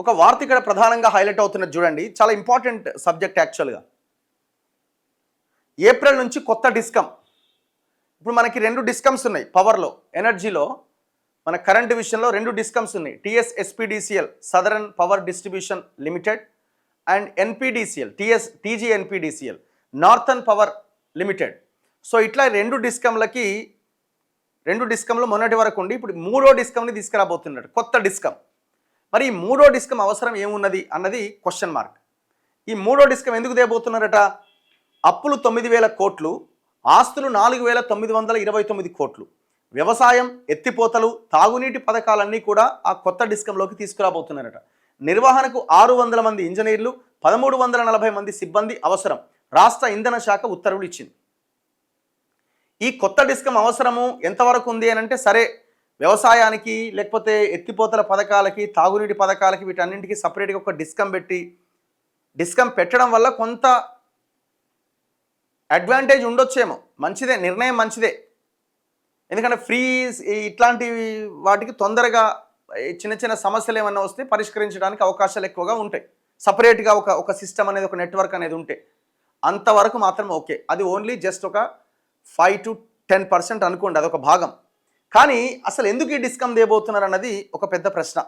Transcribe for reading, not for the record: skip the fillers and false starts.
ఒక వార్త ఇక్కడ ప్రధానంగా హైలైట్ అవుతున్నది చూడండి. చాలా ఇంపార్టెంట్ సబ్జెక్ట్ యాక్చువల్గా. ఏప్రిల్ నుంచి కొత్త డిస్కమ్. ఇప్పుడు మనకి 2 డిస్కమ్స్ ఉన్నాయి పవర్లో, ఎనర్జీలో. మన కరెంట్ విషయంలో 2 డిస్కమ్స్ ఉన్నాయి. TSSPDCL southern power distribution limited and NPDCL TGNPDCL northern power limited. So ఇట్లా 2 డిస్కంలో మొన్నటి వరకు ఉండి ఇప్పుడు 3వ డిస్కంని తీసుకురాబోతున్నాడు, కొత్త డిస్కమ్. మరి ఈ 3వ డిస్కమ్ అవసరం ఏమున్నది అన్నది క్వశ్చన్ మార్క్. ఈ 3వ డిస్కమ్ ఎందుకు తేబోతున్నారట? అప్పులు 9,000 కోట్లు, ఆస్తులు 4,929 కోట్లు, వ్యవసాయం, ఎత్తిపోతలు, తాగునీటి పథకాలన్నీ కూడా ఆ కొత్త డిస్కంలోకి తీసుకురాబోతున్నారట. నిర్వహణకు 600 మంది ఇంజనీర్లు, 1340 మంది సిబ్బంది అవసరం. రాష్ట్ర ఇంధన శాఖ ఉత్తర్వులు ఇచ్చింది. ఈ కొత్త డిస్కమ్ అవసరము ఎంతవరకు ఉంది అని అంటే, సరే వ్యవసాయానికి లేకపోతే ఎత్తిపోతల పథకాలకి, తాగునీటి పథకాలకి, వీటన్నింటికి సపరేట్గా ఒక డిస్కమ్ పెట్టడం వల్ల కొంత అడ్వాంటేజ్ ఉండొచ్చేమో, మంచిదే, నిర్ణయం మంచిదే. ఎందుకంటే ఇట్లాంటి వాటికి తొందరగా చిన్న చిన్న సమస్యలు ఏమన్నా వస్తే పరిష్కరించడానికి అవకాశాలు ఎక్కువగా ఉంటాయి. సపరేట్గా ఒక సిస్టమ్ అనేది, ఒక నెట్వర్క్ అనేది ఉంటే అంతవరకు మాత్రం ఓకే. అది ఓన్లీ జస్ట్ ఒక 5 to 10% అనుకోండి, అదొక భాగం. కానీ అసలు ఎందుకు ఈ డిస్కమ్ తేబోతున్నారు అన్నది ఒక పెద్ద ప్రశ్న.